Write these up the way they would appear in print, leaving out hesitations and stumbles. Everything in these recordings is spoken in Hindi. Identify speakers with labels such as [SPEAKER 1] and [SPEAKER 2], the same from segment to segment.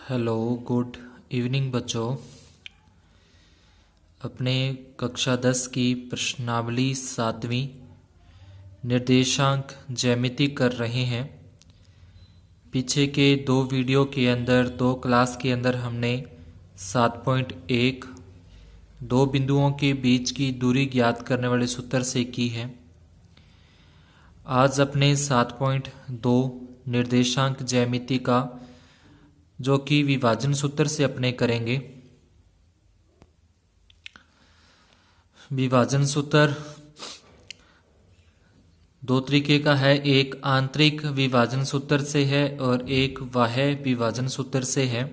[SPEAKER 1] हेलो, गुड इवनिंग बच्चों। अपने कक्षा 10 की प्रश्नावली 7वीं निर्देशांक ज्यामिति कर रहे हैं। पीछे के दो वीडियो के अंदर, दो क्लास के अंदर हमने 7.1 दो बिंदुओं के बीच की दूरी ज्ञात करने वाले सूत्र से की है। आज अपने 7.2 निर्देशांक ज्यामिति का, जो कि विभाजन सूत्र से अपने करेंगे। विभाजन सूत्र दो तरीके का है, एक आंतरिक विभाजन सूत्र से है और एक बाह्य विभाजन सूत्र से है।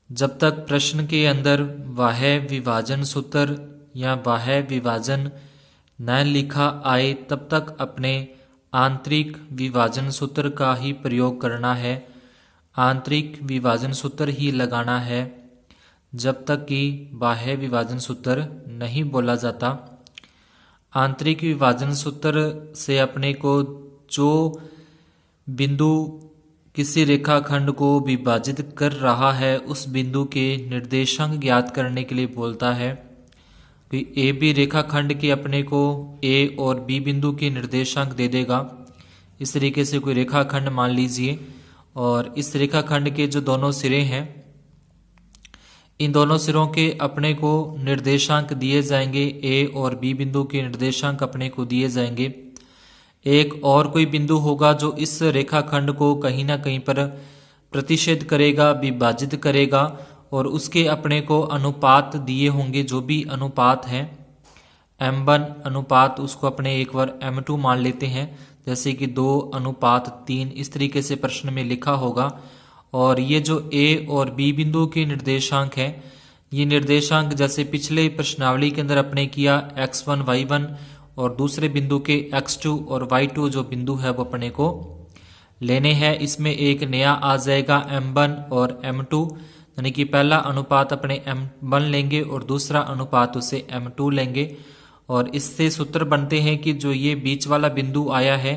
[SPEAKER 1] जब तक प्रश्न के अंदर बाह्य विभाजन सूत्र या बाह्य विभाजन न लिखा आए तब तक अपने आंतरिक विभाजन सूत्र का ही प्रयोग करना है, आंतरिक विभाजन सूत्र ही लगाना है जब तक कि बाह्य विभाजन सूत्र नहीं बोला जाता। आंतरिक विभाजन सूत्र से अपने को जो बिंदु किसी रेखाखंड को विभाजित कर रहा है उस बिंदु के निर्देशांक ज्ञात करने के लिए बोलता है कि ए बी रेखाखंड के अपने को ए और बी बिंदु के निर्देशांक दे देगा। इस तरीके से कोई रेखाखंड मान लीजिए और इस रेखाखंड के जो दोनों सिरे हैं, इन दोनों सिरों के अपने को निर्देशांक दिए जाएंगे। ए और बी बिंदु के निर्देशांक अपने को दिए जाएंगे। एक और कोई बिंदु होगा जो इस रेखाखंड को कहीं ना कहीं पर प्रतिच्छेद करेगा, विभाजित करेगा और उसके अपने को अनुपात दिए होंगे। जो भी अनुपात हैं, m1 अनुपात, उसको अपने एक बार m2 मान लेते हैं, जैसे कि 2:3 इस तरीके से प्रश्न में लिखा होगा। और ये जो ए और बी बिंदु के निर्देशांक हैं, ये निर्देशांक जैसे पिछले प्रश्नावली के अंदर अपने किया x1 y1 और दूसरे बिंदु के x2 और y2 जो बिंदु है वो अपने को लेने हैं। इसमें एक नया आ जाएगा m1 और m2, यानी कि पहला अनुपात अपने m1 लेंगे और दूसरा अनुपात उसे m2 लेंगे। और इससे सूत्र बनते हैं कि जो ये बीच वाला बिंदु आया है,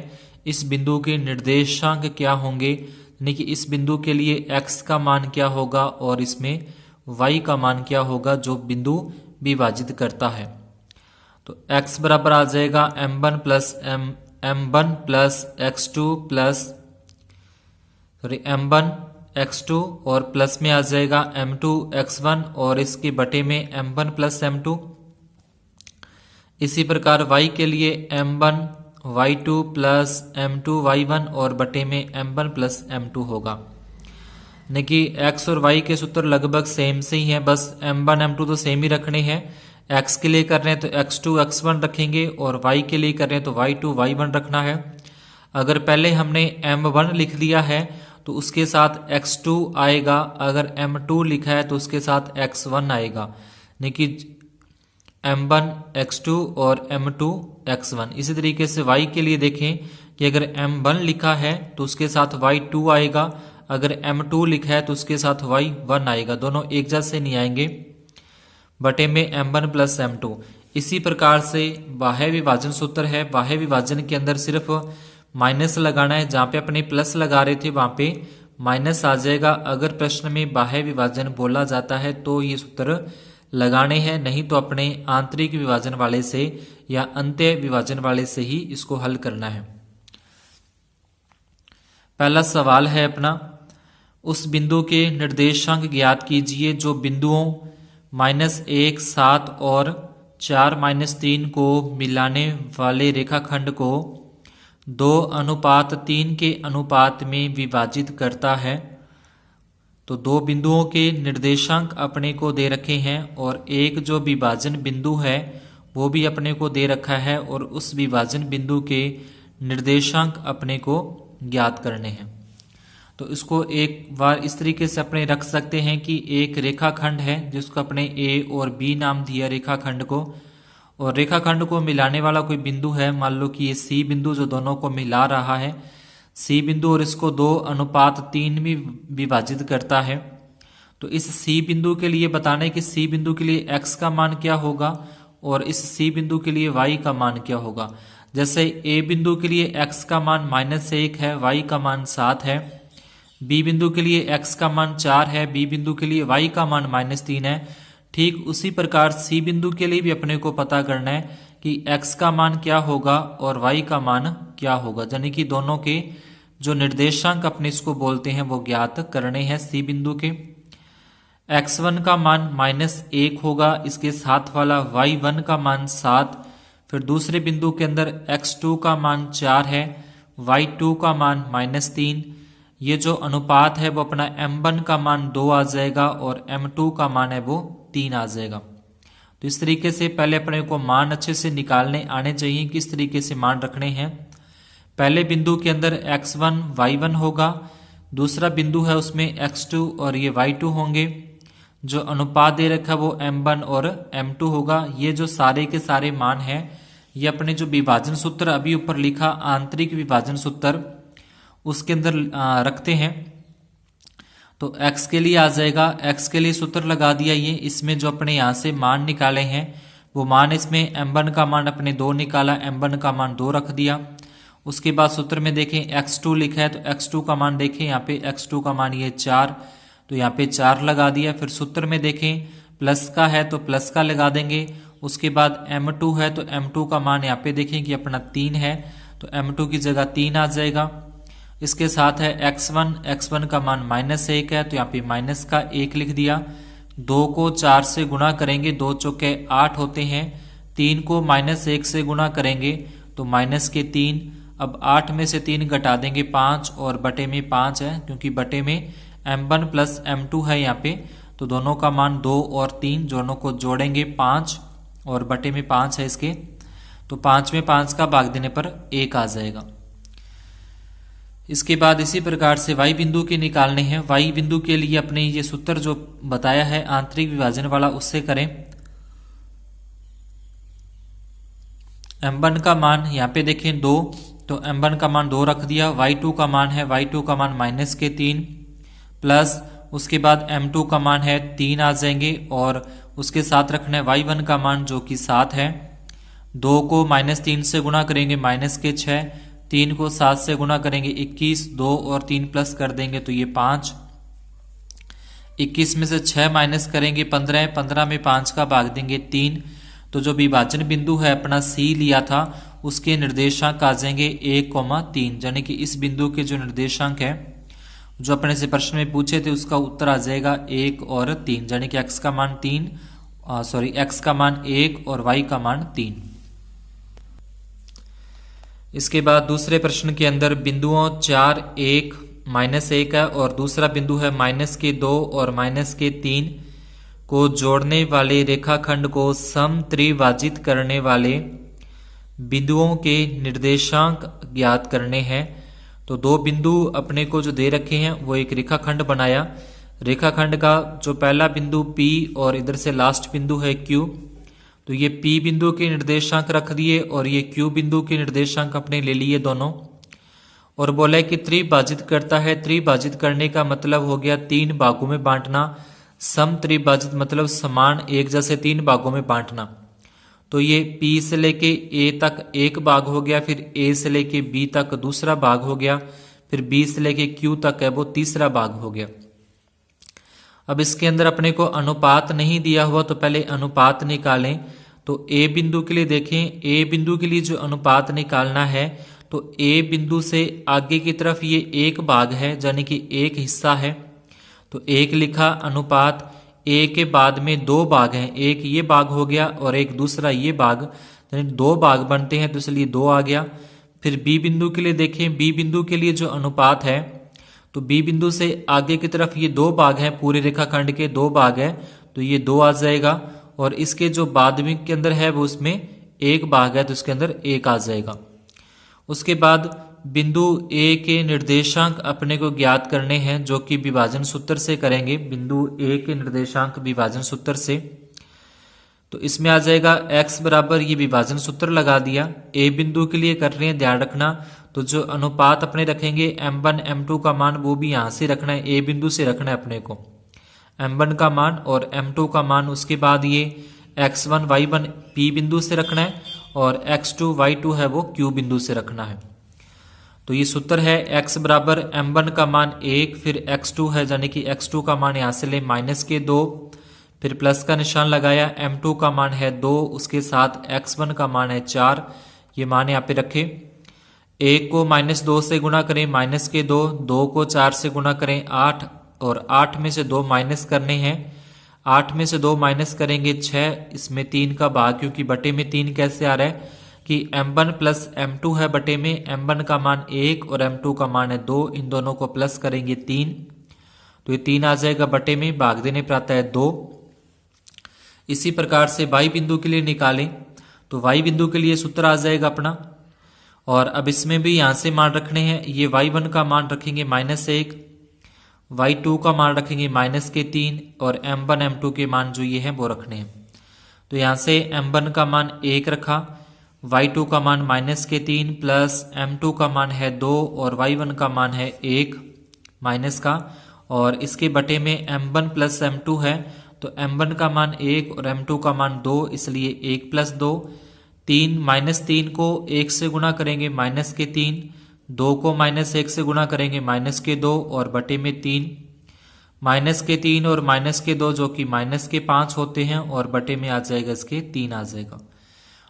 [SPEAKER 1] इस बिंदु के निर्देशांक क्या होंगे, यानी कि इस बिंदु के लिए x का मान क्या होगा और इसमें y का मान क्या होगा जो बिंदु विभाजित करता है। तो x बराबर आ जाएगा m1 plus x2 plus m1 x2 और प्लस में आ जाएगा m2 x1 और इसके बटे में m1 प्लस m2। इसी प्रकार y के लिए m1 y2 plus m2 y1 और बटे में m1 प्लस m2 होगा। यानी कि x और y के सूत्र लगभग सेम से ही हैं, बस m1 m2 तो सेम ही रखने हैं। x के लिए कर रहे हैं तो x2 x1 रखेंगे और y के लिए कर रहे हैं तो y2 y1 रखना है। अगर पहले हमने m1 लिख दिया है तो उसके साथ x2 आएगा, अगर m2 लिखा है तो उसके साथ x1 आएगा, यानी कि m1 x2 और m2 x1। इसी तरीके से y के लिए देखें कि अगर m1 लिखा है तो उसके साथ y2 आएगा, अगर m2 लिखा है तो उसके साथ y1 आएगा, दोनों एक जैसे नहीं आएंगे, बटे में m1 प्लस m2। इसी प्रकार से बाह्य विभाजन सूत्र है। बाह्य विभाजन के अंदर सिर्फ माइनस लगाना है, जहाँ पे अपने प्लस लगा रहे थे वहां पे माइनस आ जाएगा। अगर प्रश्न में बाह्य विभाजन बोला जाता है तो ये सूत्र लगाने हैं, नहीं तो अपने आंतरिक विभाजन वाले से या अंत्य विभाजन वाले से ही इसको हल करना है। पहला सवाल है अपना, उस बिंदु के निर्देशांक ज्ञात कीजिए जो बिंदुओं -1 7 और 4 - 3 को मिलाने वाले रेखाखंड को 2:3 के अनुपात में विभाजित करता है। तो दो बिंदुओं के निर्देशांक अपने को दे रखे हैं और एक जो विभाजन बिंदु है वो भी अपने को दे रखा है और उस विभाजन बिंदु के निर्देशांक अपने को ज्ञात करने हैं। तो इसको एक बार इस तरीके से अपने रख सकते हैं कि एक रेखाखंड है जिसको अपने ए और बी नाम दिया रेखाखंड को, और रेखाखंड को मिलाने वाला कोई बिंदु है, मान लो कि ये सी बिंदु जो दोनों को मिला रहा है, सी बिंदु, और इसको 2:3 में विभाजित करता है। तो इस सी बिंदु के लिए बताना है कि सी बिंदु के लिए x का मान क्या होगा और इस सी बिंदु के लिए y का मान क्या होगा। जैसे ए बिंदु के लिए x का मान -1 है, y का मान 7 है, बी बिंदु के लिए x का मान 4 है, बी बिंदु के लिए y का मान -3 है। ठीक उसी प्रकार सी बिंदु के लिए भी अपने को पता करना है कि x का मान क्या होगा और y का मान क्या होगा, यानी कि दोनों के जो निर्देशांक अपने इसको बोलते हैं वो ज्ञात करने हैं सी बिंदु के। x1 का मान -1 होगा, इसके साथ वाला y1 का मान 7, फिर दूसरे बिंदु के अंदर x2 का मान 4 है, y2 का मान -3। ये जो अनुपात है वो अपना m1 का मान 2 आ जाएगा और m2 का मान है वो 3 आ जाएगा। तो इस तरीके से पहले अपने को मान अच्छे से निकालने आने चाहिए, किस तरीके से मान रखने हैं। पहले बिंदु के अंदर x1 y1 होगा, दूसरा बिंदु है उसमें x2 और ये y2 होंगे। जो अनुपात दे रखा है वो m1 और m2 होगा। ये जो सारे के सारे मान हैं ये अपने जो विभाजन सूत्र अभी ऊपर लिखा आंतरिक विभाजन सूत्र उसके अंदर रखते हैं। तो x के लिए आ जाएगा, x के लिए सूत्र लगा दिया। ये इसमें जो अपने यहाँ से मान निकाले हैं वो मान, इसमें m1 का मान अपने 2 निकाला, m1 का मान 2 रख दिया। उसके बाद सूत्र में देखें x2 लिखा है तो x2 का मान देखें, यहाँ पे x2 का मान ये 4, तो यहाँ पे 4 लगा दिया। फिर सूत्र में देखें प्लस का है तो प्लस का लगा देंगे। उसके बाद m2 है तो m2 का मान यहाँ पे देखें कि अपना 3 है तो m2 की जगह 3 आ जाएगा। इसके साथ है x1 का मान -1 है तो यहाँ पे माइनस का 1 लिख दिया। 2 को 4 से गुणा करेंगे, 2 चौके 8 होते हैं। 3 को -1 से गुणा करेंगे तो -3। अब 8 में से 3 घटा देंगे 5 और बटे में 5 है, क्योंकि बटे में m1 प्लस m2 है यहाँ पे, तो दोनों का मान 2 और 3 दोनों को जोड़ेंगे 5 और बटे में 5 है इसके, तो 5 में 5 का भाग देने पर 1 आ जाएगा। इसके बाद इसी प्रकार से y बिंदु के निकालने हैं। y बिंदु के लिए अपने ये सूत्र जो बताया है आंतरिक विभाजन वाला उससे करें। m1 का मान यहाँ पे देखें 2, तो m1 का मान 2 रख दिया। y2 का मान है, y2 का मान -3 प्लस उसके बाद m2 का मान है 3 आ जाएंगे और उसके साथ रखना है y1 का मान जो कि 7 है। 2 को -3 से गुणा करेंगे -6, 3 को 7 से गुणा करेंगे 21, 2 और 3 प्लस कर देंगे तो ये 5। 21 में से 6 माइनस करेंगे 15, 15 में 5 का भाग देंगे 3। तो जो विभाजन बिंदु है अपना C लिया था उसके निर्देशांक आ जाएंगे 1,3, यानी कि इस बिंदु के जो निर्देशांक है जो अपने से प्रश्न में पूछे थे उसका उत्तर आ जाएगा 1 और 3, यानी कि x का मान 1 और y का मान 3। इसके बाद दूसरे प्रश्न के अंदर बिंदुओं 4, 1, -1 है और दूसरा बिंदु है -2 और -3 को जोड़ने वाले रेखाखंड को समत्रिभाजित करने वाले बिंदुओं के निर्देशांक ज्ञात करने हैं। तो 2 बिंदु अपने को जो दे रखे हैं वो एक रेखाखंड बनाया। रेखाखंड का जो पहला बिंदु P और इधर से लास्ट बिंदु है Q, तो ये P बिंदु के निर्देशांक रख दिए और ये Q बिंदु के निर्देशांक अपने ले लिए दोनों, और बोला कि त्रिभाजित करता है। त्रिभाजित करने का मतलब हो गया 3 भागों में बांटना। समत्रिभाजित मतलब समान एक जैसे 3 भागों में बांटना। तो ये P से लेके A तक एक भाग हो गया, फिर A से लेके B तक दूसरा भाग हो गया, फिर B से लेके Q तक है वो तीसरा भाग हो गया। अब इसके अंदर अपने को अनुपात नहीं दिया हुआ तो पहले अनुपात निकालें। तो A बिंदु के लिए देखें, A बिंदु के लिए जो अनुपात निकालना है तो A बिंदु से आगे की तरफ ये एक भाग है, यानी कि एक हिस्सा है, तो 1 लिखा। अनुपात A के बाद में 2 भाग हैं, एक ये भाग हो गया और एक दूसरा ये भाग, यानी 2 भाग बनते हैं तो इसलिए 2 आ गया। फिर B बिंदु के लिए देखें, B बिंदु के लिए जो अनुपात है तो B बिंदु से आगे की तरफ ये 2 भाग हैं, पूरे रेखाखंड के 2 भाग है तो ये 2 आ जाएगा, और इसके जो बाद में के अंदर है वो उसमें 1 भाग है तो इसके अंदर 1 आ जाएगा। उसके बाद बिंदु A के निर्देशांक अपने को ज्ञात करने हैं जो कि विभाजन सूत्र से करेंगे। बिंदु A के निर्देशांक विभाजन सूत्र से, तो इसमें आ जाएगा x बराबर, ये विभाजन सूत्र लगा दिया। A बिंदु के लिए कर रहे हैं, ध्यान रखना। तो जो अनुपात अपने रखेंगे m1 m2 का मान वो भी यहाँ से रखना है, A बिंदु से रखना है अपने को m1 का मान और m2 का मान। उसके बाद ये x1 y1 P बिंदु से रखना है और x2 y2 है वो Q बिंदु से रखना है। तो ये सूत्र है x बराबर m1 का मान 1, फिर x2 है यानी कि x2 का मान यहाँ से ले -2, फिर प्लस का निशान लगाया, m2 का मान है 2, उसके साथ x1 का मान है 4, ये मान यहाँ पे रखे। 1 को -2 से गुणा करें -2, 2 को 4 से गुणा करें 8, और 8 में से 2 माइनस करने हैं। 8 में से 2 माइनस करेंगे 6, इसमें 3 का भाग, क्योंकि बटे में 3 कैसे आ रहा है कि m1 प्लस m2 है बटे में, m1 का मान 1 और m2 का मान है 2, इन दोनों को प्लस करेंगे 3, तो ये 3 आ जाएगा बटे में, भाग देने पर आता है 2। इसी प्रकार से y बिंदु के लिए निकालें तो y बिंदु के लिए सूत्र आ जाएगा अपना, और अब इसमें भी यहां से मान रखने हैं। ये y1 का मान रखेंगे -1, y2 का मान रखेंगे -3, और m1 m2 के मान जो ये हैं वो रखने हैं। तो यहां से m1 का मान 1 रखा, y2 का मान -3 प्लस m2 का मान है 2 और y1 का मान है 1 माइनस का, और इसके बटे में m1 प्लस m2 है, तो m1 का मान 1 और m2 का मान 2, इसलिए 1 प्लस 2, 3 -3 को 1 से गुणा करेंगे -3, 2 को -1 से गुणा करेंगे -2, और बटे में 3, -3 और -2 जो कि -5 होते हैं, और बटे में आ जाएगा इसके 3 आ जाएगा।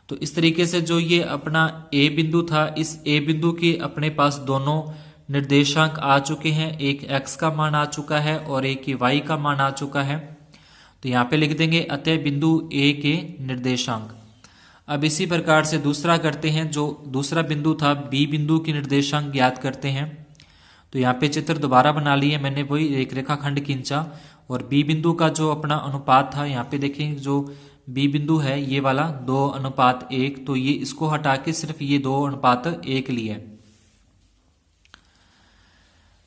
[SPEAKER 1] तो इस तरीके से जो ये अपना ए बिंदु था, इस ए बिंदु के अपने पास दोनों निर्देशांक आ चुके हैं, एक x का मान आ चुका है और एक y का मान आ चुका है। तो यहाँ पे लिख देंगे अतः बिंदु ए के निर्देशांक। अब इसी प्रकार से दूसरा करते हैं, जो दूसरा बिंदु था बी बिंदु की निर्देशांक ज्ञात करते हैं। तो यहाँ पे चित्र दोबारा बना लिए मैंने, वही एक रेखाखंड खींचा, और बी बिंदु का जो अपना अनुपात था, यहाँ पे देखें जो बी बिंदु है ये वाला 2:1, तो ये इसको हटा के सिर्फ ये 2:1 लिए।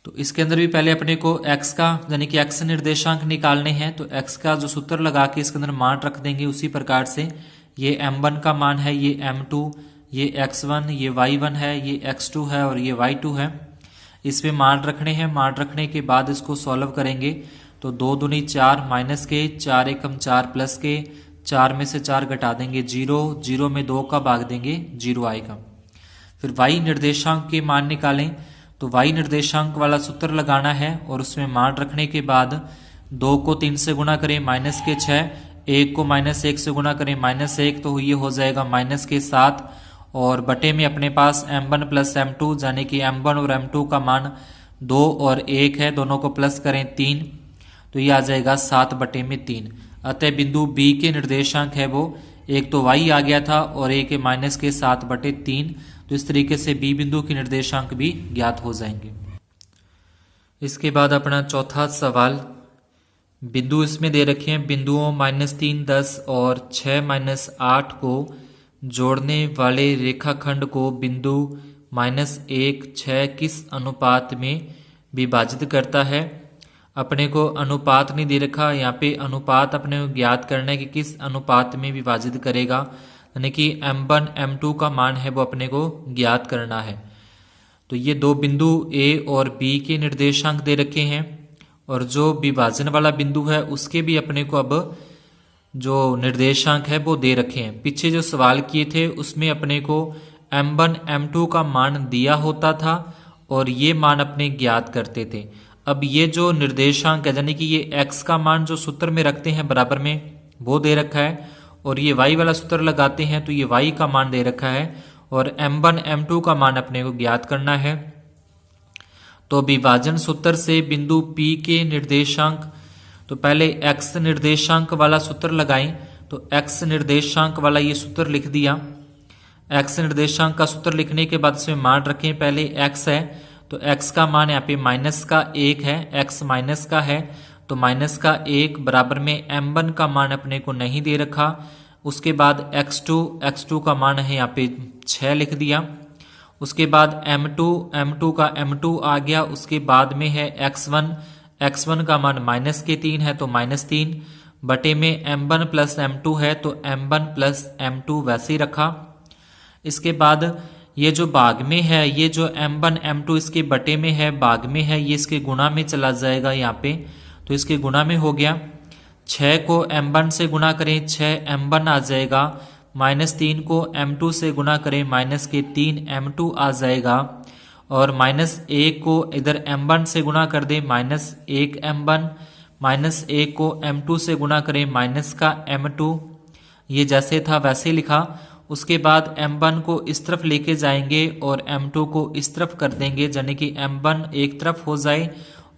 [SPEAKER 1] तो इसके अंदर भी पहले अपने को x का यानी कि x निर्देशांक निकालने हैं, तो x का जो सूत्र लगा के इसके अंदर मान रख देंगे। उसी प्रकार से ये m1 का मान है, ये m2, ये x1, ये y1 है, ये x2 है और ये y2 है। इसमें मान रखने हैं, मान रखने के बाद इसको सॉल्व करेंगे तो 2 दूनी 4 माइनस के, 4 एकम 4 प्लस के, 4 में से 4 घटा देंगे 0, 0 में 2 का भाग देंगे 0 आएगा। फिर y निर्देशांक के मान निकालें, तो y निर्देशांक वाला सूत्र लगाना है और उसमें मान रखने के बाद 2 को 3 से गुणा करें माइनस के 6, 1 को -1 से गुणा करें -1, तो ये हो जाएगा -7, और बटे में अपने पास m1 प्लस m2 यानी कि m1 और m2 का मान 2 और 1 है, दोनों को प्लस करें 3, तो ये आ जाएगा 7/3। अतः बिंदु B के निर्देशांक है वो, एक तो y आ गया था और एक है -7/3। तो इस तरीके से B बिंदु के निर्देशांक भी ज्ञात हो जाएंगे। इसके बाद अपना चौथा सवाल, बिंदु इसमें दे रखे हैं, बिंदुओं -3, 10 और 6, -8 को जोड़ने वाले रेखाखंड को बिंदु -1, 6 किस अनुपात में विभाजित करता है। अपने को अनुपात नहीं दे रखा, यहाँ पे अनुपात अपने को ज्ञात करना है कि किस अनुपात में विभाजित करेगा, यानी कि m1 m2 का मान है वो अपने को ज्ञात करना है। तो ये दो बिंदु A और B के निर्देशांक दे रखे हैं, और जो विभाजन वाला बिंदु है उसके भी अपने को अब जो निर्देशांक है वो दे रखे हैं। पीछे जो सवाल किए थे उसमें अपने को m1 m2 का मान दिया होता था और ये मान अपने ज्ञात करते थे। अब ये जो निर्देशांक है यानी कि ये x का मान जो सूत्र में रखते हैं बराबर में वो दे रखा है, और ये y वाला सूत्र लगाते हैं तो ये y का मान दे रखा है, और m1 m2 का मान अपने को ज्ञात करना है। तो विभाजन सूत्र से बिंदु P के निर्देशांक, तो पहले x निर्देशांक वाला सूत्र लगाएं, तो x निर्देशांक वाला ये सूत्र लिख दिया। x निर्देशांक का सूत्र लिखने के बाद इसमें मान रखें, पहले x है तो x का मान यहाँ पे -1 है, x माइनस का है तो -1 बराबर में m1 का मान अपने को नहीं दे रखा। उसके बाद x2 का मान है यहाँ पे 6 लिख दिया। उसके बाद m2 का m2 आ गया। उसके बाद में है x1 का मान -3 है तो -3 बटे में m1 प्लस m2 है तो m1 प्लस m2 वैसे ही रखा। इसके बाद ये जो भाग में है, ये जो m1 m2 इसके बटे में है, भाग में है, ये इसके गुणा में चला जाएगा यहाँ पे, तो इसके गुणा में हो गया। 6 को m1 से गुणा करें 6 m1 आ जाएगा, -3 को m2 से गुणा करें -3 m2 आ जाएगा, और -1 को इधर m1 से गुणा कर दें, -1 m1, -1 को m2 से गुणा करें, माइनस का m2। ये जैसे था वैसे लिखा। उसके बाद m1 को इस तरफ लेके जाएंगे और m2 को इस तरफ कर देंगे, यानी कि m1 एक तरफ हो जाए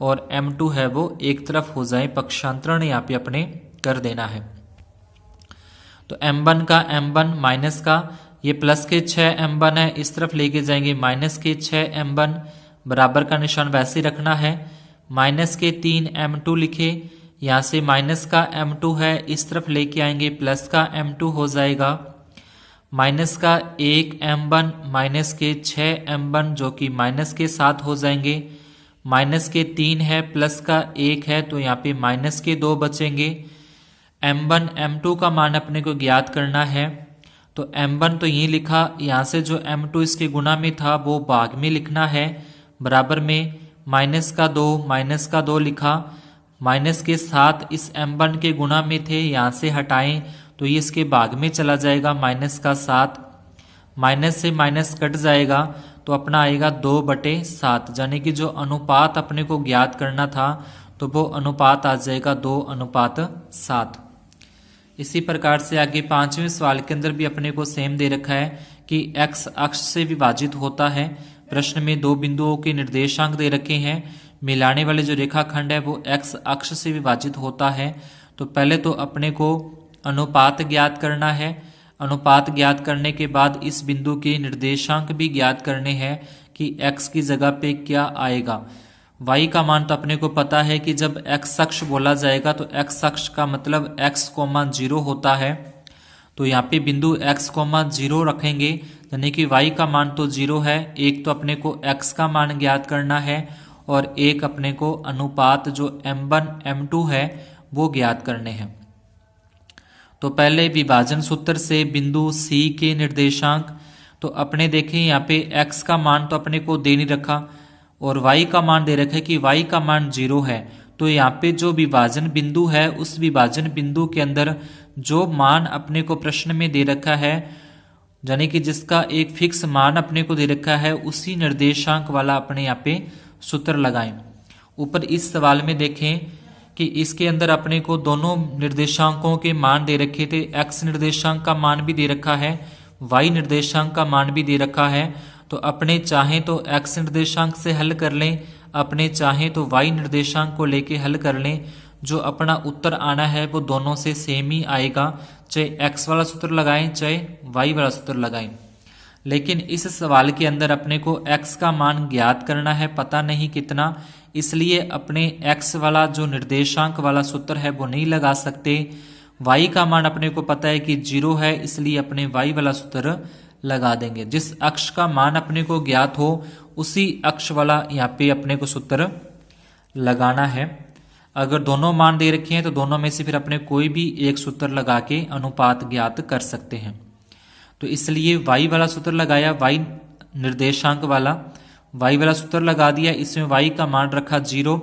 [SPEAKER 1] और m2 है वो एक तरफ हो जाए। पक्षांतरण यहाँ पे अपने कर देना है। तो m1 का m1 माइनस का ये प्लस के 6 m1 है, इस तरफ लेके जाएंगे, माइनस के 6 m1, बराबर का निशान वैसे रखना है। माइनस के 3 m2 लिखे, यहाँ से माइनस का m2 है, इस तरफ लेके आएंगे, प्लस का m2 हो जाएगा। माइनस का 1 m1 माइनस के 6 m1 जो कि माइनस के 7 हो जाएंगे। माइनस के 3 है, प्लस का 1 है, तो यहाँ पे माइनस के 2 बचेंगे। m1 m2 का मान अपने को ज्ञात करना है। तो m1 तो ये लिखा, यहाँ से जो m2 इसके गुना में था वो भाग में लिखना है, बराबर में माइनस का 2 लिखा। माइनस के 7 इस m1 के गुना में थे, यहाँ से हटाएं तो ये इसके भाग में चला जाएगा, माइनस का 7। माइनस से माइनस कट जाएगा तो अपना आएगा 2/7, यानी कि जो अनुपात अपने को ज्ञात करना था तो वो अनुपात आ जाएगा 2:7। इसी प्रकार से आगे 5वें सवाल के अंदर भी अपने को सेम दे रखा है कि x अक्ष से विभाजित होता है। प्रश्न में 2 बिंदुओं के निर्देशांक दे रखे हैं, मिलाने वाले जो रेखाखंड है वो x अक्ष से विभाजित होता है। तो पहले तो अपने को अनुपात ज्ञात करना है। अनुपात ज्ञात करने के बाद इस बिंदु के निर्देशांक भी ज्ञात करने हैं कि x की जगह पे क्या आएगा। y का मान तो अपने को पता है कि जब x अक्ष बोला जाएगा तो x अक्ष का मतलब x, 0 होता है। तो यहाँ पे बिंदु x, 0 रखेंगे, यानी कि y का मान तो 0 है। एक तो अपने को x का मान ज्ञात करना है और एक अपने को अनुपात जो m1 m2 है वो ज्ञात करने हैं। तो पहले विभाजन सूत्र से बिंदु C के निर्देशांक, तो अपने देखें यहाँ पे x का मान तो अपने को दे नहीं रखा और y का मान दे रखा है कि y का मान 0 है। तो यहाँ पे जो विभाजन बिंदु है उस विभाजन बिंदु के अंदर जो मान अपने को प्रश्न में दे रखा है, यानी कि जिसका एक फिक्स मान अपने को दे रखा है, उसी निर्देशांक वाला अपने यहाँ पे सूत्र लगाएं। ऊपर इस सवाल में देखें कि इसके अंदर अपने को दोनों निर्देशांकों के मान दे रखे थे। x निर्देशांक का मान भी दे रखा है, y निर्देशांक का मान भी दे रखा है। तो अपने चाहें तो x निर्देशांक से हल कर लें, अपने चाहें तो y निर्देशांक को लेके हल कर लें। जो अपना उत्तर आना है वो दोनों से सेम ही आएगा, चाहे x वाला सूत्र लगाएं चाहे y वाला सूत्र लगाएं। लेकिन इस सवाल के अंदर अपने को x का मान ज्ञात करना है, पता नहीं कितना, इसलिए अपने x वाला जो निर्देशांक वाला सूत्र है वो नहीं लगा सकते। y का मान अपने को पता है कि 0 है, इसलिए अपने y वाला सूत्र लगा देंगे। जिस अक्ष का मान अपने को ज्ञात हो उसी अक्ष वाला यहाँ पे अपने को सूत्र लगाना है। अगर दोनों मान दे रखे हैं तो दोनों में से फिर अपने कोई भी एक सूत्र लगा के अनुपात ज्ञात कर सकते हैं। तो इसलिए y वाला सूत्र लगाया, y निर्देशांक वाला y वाला सूत्र लगा दिया। इसमें y का मान रखा 0,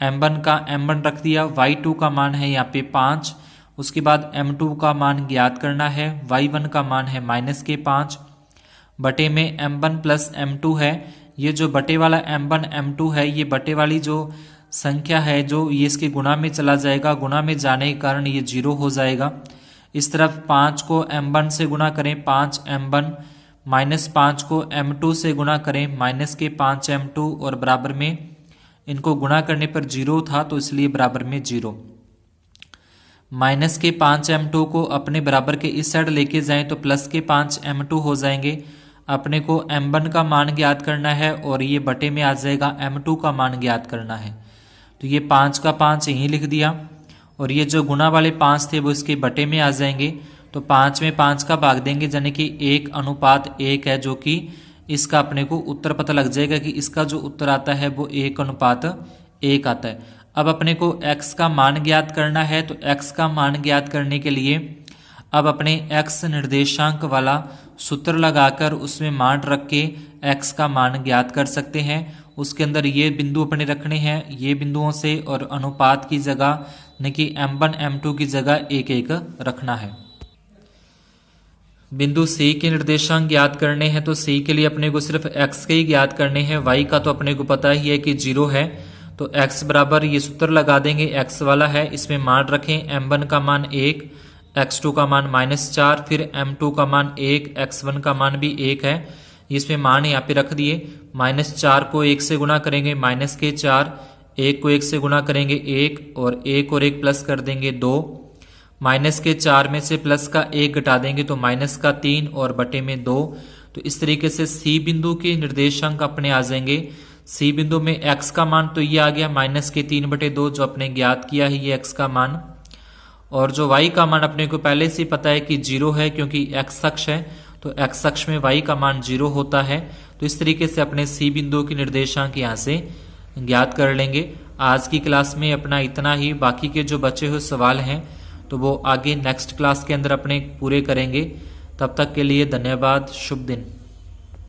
[SPEAKER 1] m1 का m1 रख दिया, y2 का मान है यहाँ पे 5। उसके बाद m2 का मान ज्ञात करना है, y1 का मान है -5 बटे में m1 प्लस m2 है। ये जो बटे वाला m1 m2 है, ये बटे वाली जो संख्या है जो ये इसके गुणा में चला जाएगा, गुणा में जाने के कारण ये 0 हो जाएगा। इस तरफ 5 को m1 से गुणा करें, 5m1, -5 को m2 से गुणा करें, -5m2 और बराबर में इनको गुणा करने पर 0 था तो इसलिए बराबर में 0। -5m2 को अपने बराबर के इस साइड लेके जाएं तो +5m2 हो जाएंगे। अपने को m1 का मान ज्ञात करना है और ये बटे में आ जाएगा m2 का मान ज्ञात करना है। तो ये 5 का 5 यहीं लिख दिया और ये जो गुणा वाले 5 थे वो इसके बटे में आ जाएंगे। तो 5 में 5 का भाग देंगे, यानी कि 1:1 है, जो कि इसका अपने को उत्तर पता लग जाएगा कि इसका जो उत्तर आता है वो 1:1 आता है। अब अपने को x का मान ज्ञात करना है, तो x का मान ज्ञात करने के लिए अब अपने x निर्देशांक वाला सूत्र लगाकर उसमें मान रख के x का मान ज्ञात कर सकते हैं। उसके अंदर ये बिंदु अपने रखने हैं, ये बिंदुओं से, और अनुपात की जगह यानी कि m1 m2 की जगह 1 1 रखना है। बिंदु सी के निर्देशांक ज्ञात करने हैं तो सी के लिए अपने को सिर्फ एक्स के ही ज्ञात करने हैं, वाई का तो अपने को पता ही है कि 0 है। तो एक्स बराबर ये सूत्र लगा देंगे, एक्स वाला है, इसमें मान रखें m1 का मान 1, x2 का मान -4, फिर m2 का मान 1, x1 का मान भी 1 है। इसमें मान यहाँ पे रख दिए। -4 को 1 से गुणा करेंगे -4, 1 को 1 से गुणा करेंगे 1, और 1 और 1 प्लस कर देंगे 2। -4 में से प्लस का 1 घटा देंगे तो -3 और बटे में 2। तो इस तरीके से सी बिंदु के निर्देशांक अपने आ जाएंगे। सी बिंदु में x का मान तो ये आ गया -3/2 जो अपने ज्ञात किया है, ये x का मान। और जो y का मान अपने को पहले से पता है कि 0 है, क्योंकि x अक्ष है तो x अक्ष में y का मान 0 होता है। तो इस तरीके से अपने सी बिंदु के निर्देशांक यहाँ से ज्ञात कर लेंगे। आज की क्लास में अपना इतना ही। बाकी के जो बचे हुए सवाल हैं तो वो आगे नेक्स्ट क्लास के अंदर अपने पूरे करेंगे। तब तक के लिए धन्यवाद। शुभ दिन।